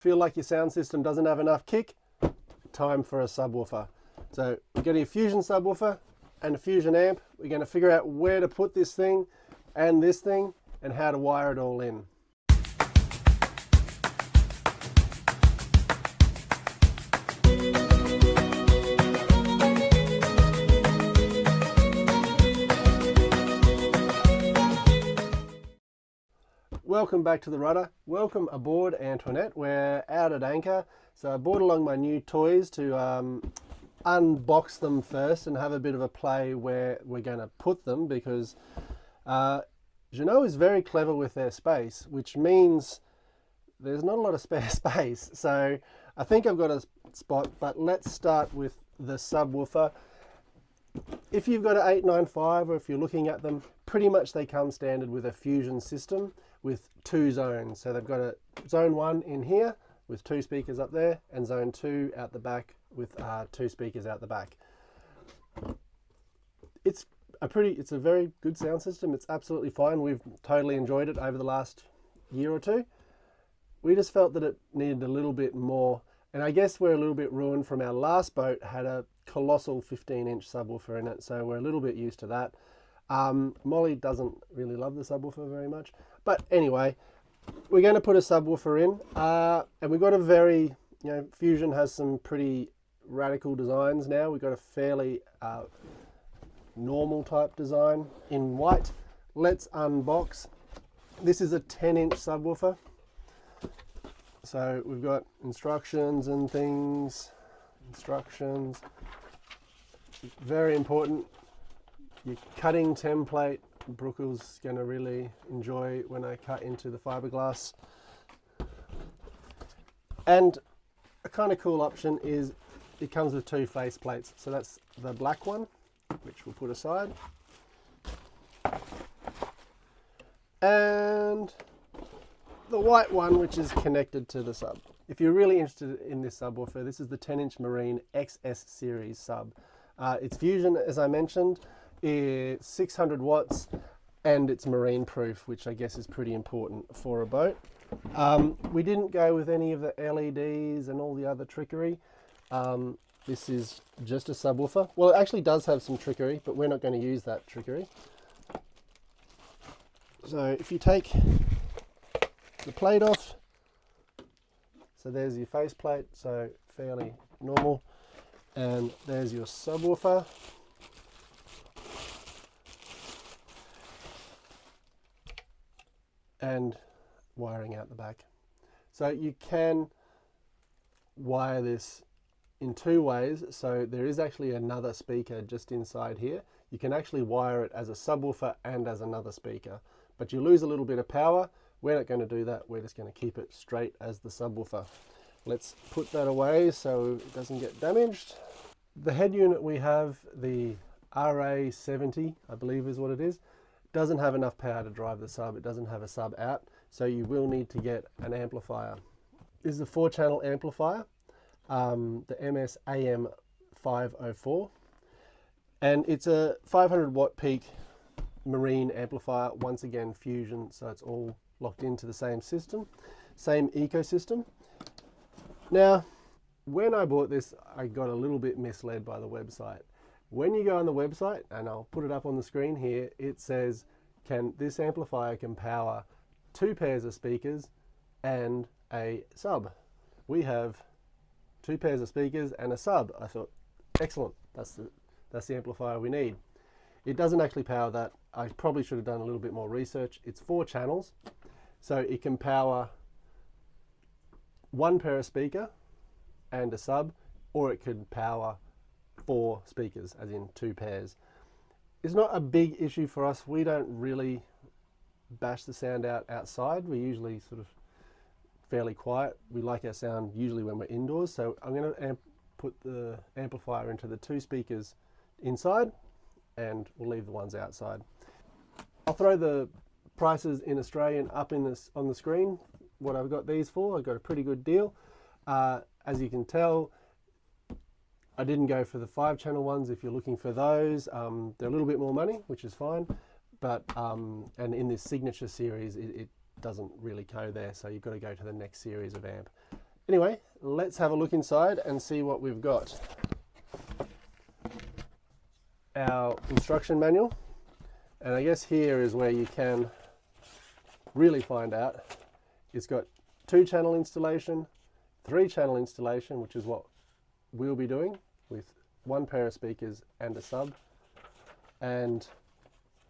Feel like your sound system doesn't have enough kick? Time for a subwoofer. So we're getting a Fusion subwoofer and a Fusion amp. We're going to figure out where to put this thing and how to wire it all in. Welcome back to the rudder. Welcome aboard, Antoinette. We're out at anchor. So I brought along my new toys to unbox them first and have a bit of a play where we're going to put them, because Jeanneau is very clever with their space, which means there's not a lot of spare space. So I think I've got a spot, but let's start with the subwoofer. If you've got an 895 or if you're looking at them, pretty much they come standard with a Fusion system with 2 zones. So they've got a zone 1 in here with 2 speakers up there, and zone 2 out the back with 2 speakers out the back. It's a very good sound system. It's absolutely fine. We've totally enjoyed it over the last year or two. We just felt that it needed a little bit more, and I guess we're a little bit ruined from our last boat, had a colossal 15-inch subwoofer in it, so we're a little bit used to that. Molly doesn't really love the subwoofer very much, but anyway, we're going to put a subwoofer in, and we've got a very, Fusion has some pretty radical designs now. We've got a fairly normal type design in white. Let's unbox. This is a 10-inch subwoofer, so we've got instructions and things. Instructions, very important. Your cutting template, Brooke's going to really enjoy when I cut into the fiberglass. And a kind of cool option is it comes with 2 face plates. So that's the black one, which we'll put aside, and the white one, which is connected to the sub. If you're really interested in this subwoofer, this is the 10-inch Marine XS series sub. It's Fusion, as I mentioned. It's 600 watts and it's marine proof, which I guess is pretty important for a boat. We didn't go with any of the LEDs and all the other trickery. This is just a subwoofer. Well, it actually does have some trickery, but we're not going to use that trickery. So if you take the plate off, so there's your face plate, so fairly normal, and there's your subwoofer. And wiring out the back. So you can wire this in 2 ways. So there is actually another speaker just inside here. You can actually wire it as a subwoofer and as another speaker, but you lose a little bit of power. We're not going to do that. We're just going to keep it straight as the subwoofer. Let's put that away so it doesn't get damaged. The head unit we have, the RA70, I believe is what it is, doesn't have enough power to drive the sub. It doesn't have a sub out, so you will need to get an amplifier. This is a 4-channel amplifier, the MS AM504, and it's a 500 watt peak marine amplifier, once again Fusion, so it's all locked into the same system, same ecosystem. Now, when I bought this, I got a little bit misled by the website. When you go on the website, and I'll put it up on the screen here, it says, this amplifier can power 2 pairs of speakers and a sub. We have 2 pairs of speakers and a sub. I thought, excellent, that's the amplifier we need. It doesn't actually power that. I probably should have done a little bit more research. It's 4 channels, so it can power 1 pair of speaker and a sub, or it could power 4 speakers, as in 2 pairs. It's not a big issue for us. We don't really bash the sound out outside. We're usually sort of fairly quiet. We like our sound usually when we're indoors. So I'm going to put the amplifier into the 2 speakers inside, and we'll leave the ones outside. I'll throw the prices in Australian up on the screen, what I've got these for. I've got a pretty good deal. As you can tell, I didn't go for the 5-channel ones. If you're looking for those, they're a little bit more money, which is fine. But and in this signature series, it doesn't really go there, so you've got to go to the next series of amp. Anyway, let's have a look inside and see what we've got. Our instruction manual, and I guess here is where you can really find out. It's got 2-channel installation, 3-channel installation, which is what we'll be doing with 1 pair of speakers and a sub, and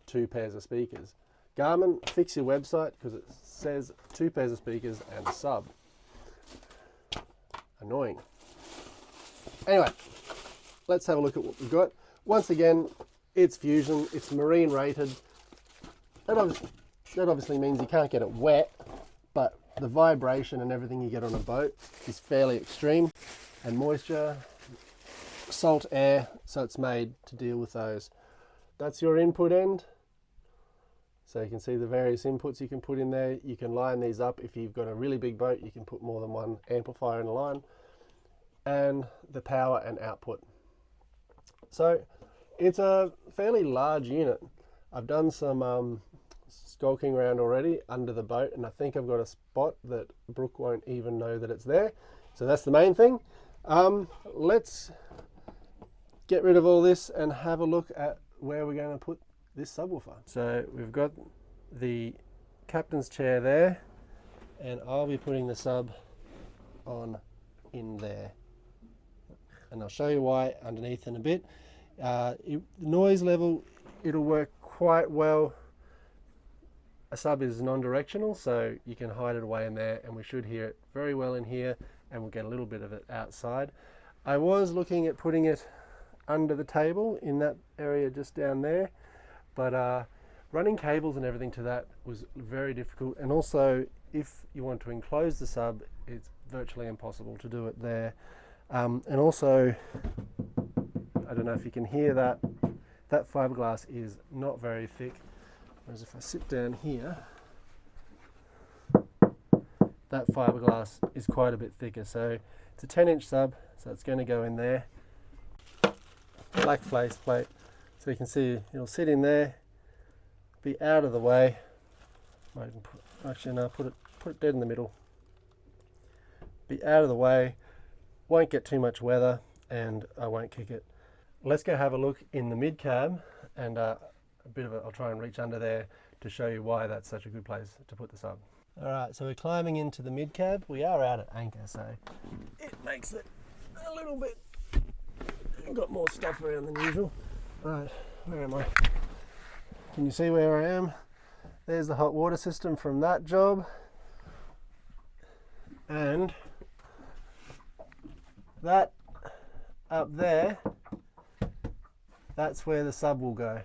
2 pairs of speakers. Garmin, fix your website because it says 2 pairs of speakers and a sub. Annoying. Anyway, let's have a look at what we've got. Once again, it's Fusion, it's marine rated. That obviously means you can't get it wet, but the vibration and everything you get on a boat is fairly extreme, and moisture, salt, air, so it's made to deal with those. That's your input end. So you can see the various inputs you can put in there. You can line these up. If you've got a really big boat, you can put more than 1 amplifier in a line. And the power and output. So it's a fairly large unit. I've done some skulking around already under the boat, and I think I've got a spot that Brooke won't even know that it's there. So that's the main thing. Let's get rid of all this and have a look at where we're going to put this subwoofer. So we've got the captain's chair there, and I'll be putting the sub on in there, and I'll show you why underneath in a bit. Noise level, it'll work quite well. A sub is non-directional, so you can hide it away in there, and we should hear it very well in here, and we'll get a little bit of it outside. I was looking at putting it under the table in that area just down there, but running cables and everything to that was very difficult, and also if you want to enclose the sub, it's virtually impossible to do it there. And also, I don't know if you can hear that, that fiberglass is not very thick, whereas if I sit down here, that fiberglass is quite a bit thicker. So it's a 10-inch sub, so it's going to go in there. Black face plate, so you can see it'll sit in there, be out of the way. Might even put, actually no, put it dead in the middle. Be out of the way, won't get too much weather, and I won't kick it. Let's go have a look in the mid cab, and a bit of it. I'll try and reach under there to show you why that's such a good place to put the sub. All right, so we're climbing into the mid cab. We are out at anchor, so it makes it a little bit. I've got more stuff around than usual. Right, where am I? Can you see where I am? There's the hot water system from that job. And that up there, that's where the sub will go.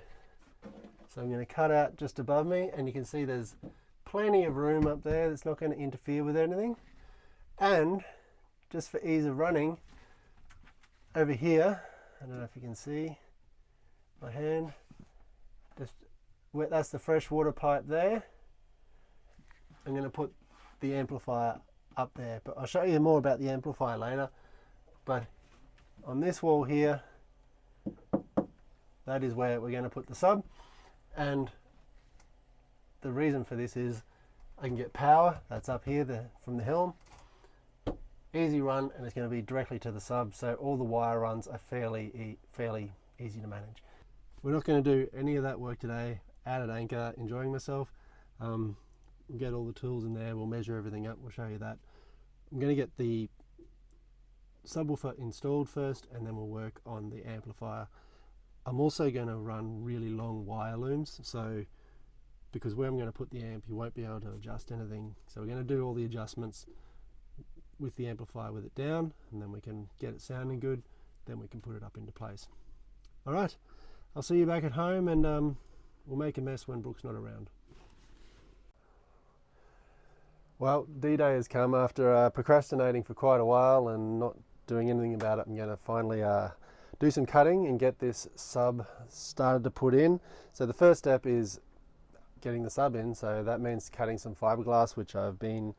So I'm going to cut out just above me, and you can see there's plenty of room up there that's not going to interfere with anything. And just for ease of running, over here, I don't know if you can see my hand, just that's the fresh water pipe there. I'm going to put the amplifier up there, but I'll show you more about the amplifier later. But on this wall here, that is where we're going to put the sub, and the reason for this is I can get power, that's up here from the helm, easy run, and it's going to be directly to the sub, so all the wire runs are fairly easy to manage. We're not going to do any of that work today. Out at anchor, enjoying myself. Get all the tools in there, we'll measure everything up, we'll show you that. I'm going to get the subwoofer installed first, and then we'll work on the amplifier. I'm also going to run really long wire looms, so because where I'm going to put the amp, you won't be able to adjust anything. So we're going to do all the adjustments with the amplifier with it down, and then we can get it sounding good, then we can put it up into place. All right, I'll see you back at home, and we'll make a mess when Brooke's not around. Well, D-Day has come after procrastinating for quite a while and not doing anything about it. I'm going to finally do some cutting and get this sub started to put in. So the first step is getting the sub in, so that means cutting some fiberglass, which I've been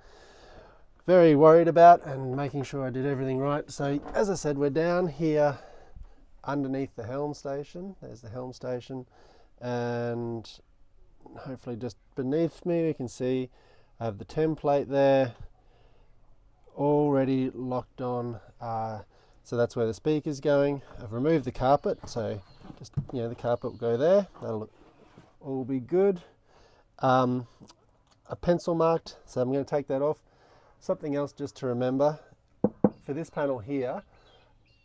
very worried about, and making sure I did everything right. So as I said, we're down here underneath the helm station. There's the helm station, and hopefully just beneath me we can see I have the template there. already locked on, so that's where the speaker's going. I've removed the carpet, so just, you know, the carpet will go there. That'll all be good. A pencil marked, so I'm going to take that off. Something else just to remember, for this panel here,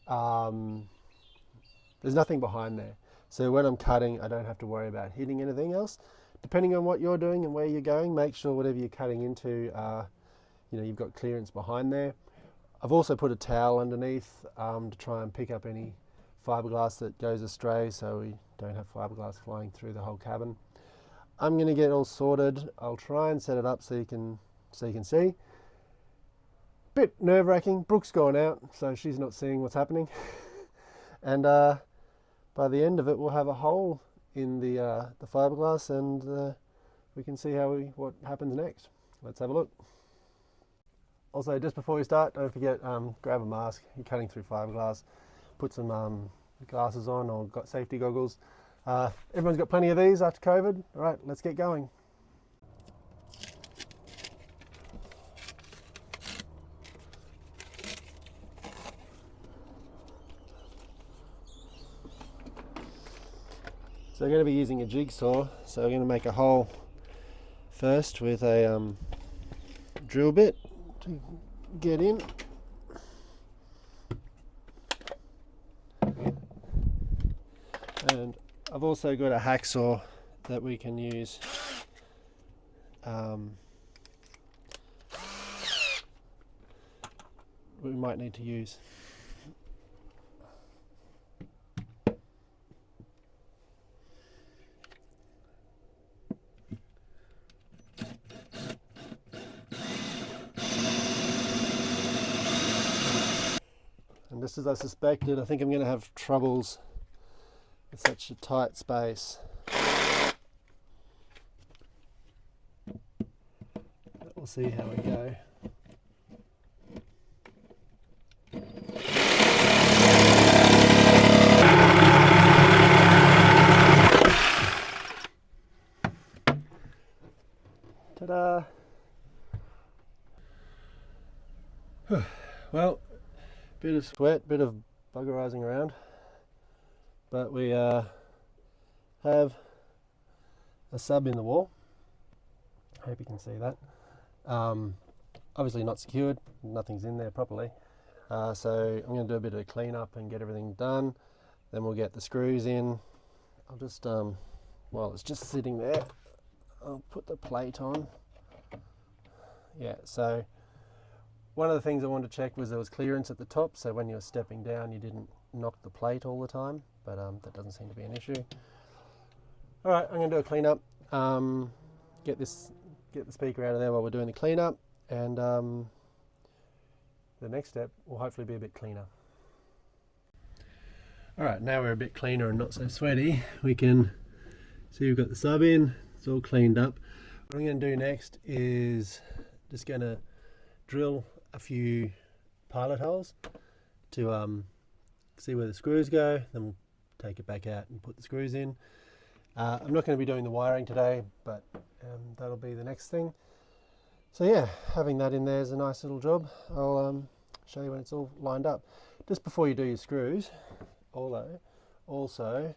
there's nothing behind there. So when I'm cutting, I don't have to worry about hitting anything else. Depending on what you're doing and where you're going, make sure whatever you're cutting into, you know, you've got clearance behind there. I've also put a towel underneath to try and pick up any fiberglass that goes astray, so we don't have fiberglass flying through the whole cabin. I'm going to get all sorted. I'll try and set it up so you can see. Bit nerve-wracking. Brooke's gone out, so she's not seeing what's happening. And by the end of it, we'll have a hole in the fiberglass, and we can see what happens next. Let's have a look. Also, just before we start, don't forget, grab a mask. You're cutting through fiberglass. Put some glasses on, or got safety goggles. Everyone's got plenty of these after COVID. All right, let's get going. So I'm going to be using a jigsaw, so I'm going to make a hole first with a drill bit to get in. And I've also got a hacksaw that we can use. We might need to use. And just as I suspected, I think I'm going to have troubles with such a tight space. But we'll see how we go. Ta-da! Well, bit of sweat, bit of buggerizing around, but we have a sub in the wall. Hope you can see that. Obviously not secured, nothing's in there properly. So I'm going to do a bit of a clean up and get everything done. Then we'll get the screws in. I'll just, while it's just sitting there, I'll put the plate on. Yeah, so one of the things I wanted to check was there was clearance at the top, so when you were stepping down you didn't knock the plate all the time, but that doesn't seem to be an issue. All right, I'm going to do a clean up, get the speaker out of there while we're doing the clean up, and the next step will hopefully be a bit cleaner. All right, now we're a bit cleaner and not so sweaty. We can see we've got the sub in, it's all cleaned up. What I'm going to do next is just going to drill a few pilot holes to see where the screws go, then we'll take it back out and put the screws in. I'm not going to be doing the wiring today, but that'll be the next thing. So yeah, having that in there is a nice little job. I'll show you when it's all lined up. Just before you do your screws, also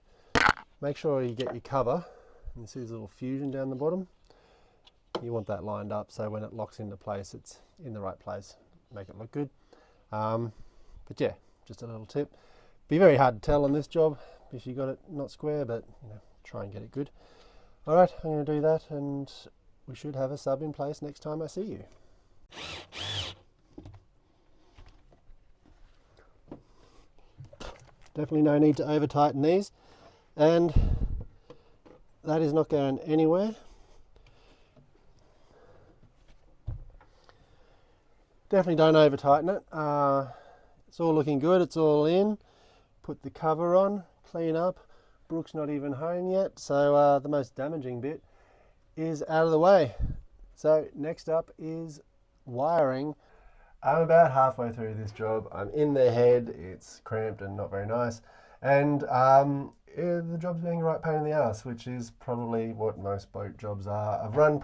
make sure you get your cover, and see there's a little fusion down the bottom. You want that lined up so when it locks into place, it's in the right place. Make it look good. But yeah, just a little tip. Be very hard to tell on this job if you got it not square, but you know, try and get it good. All right, I'm going to do that, and we should have a sub in place next time I see you. Definitely no need to over tighten these, and that is not going anywhere. Definitely don't over tighten it. It's all looking good, it's all in. Put the cover on, clean up. Brooke's not even home yet, so the most damaging bit is out of the way. So next up is wiring. I'm about halfway through this job. I'm in the head, it's cramped and not very nice, and the job's being a right pain in the ass, which is probably what most boat jobs are. I've run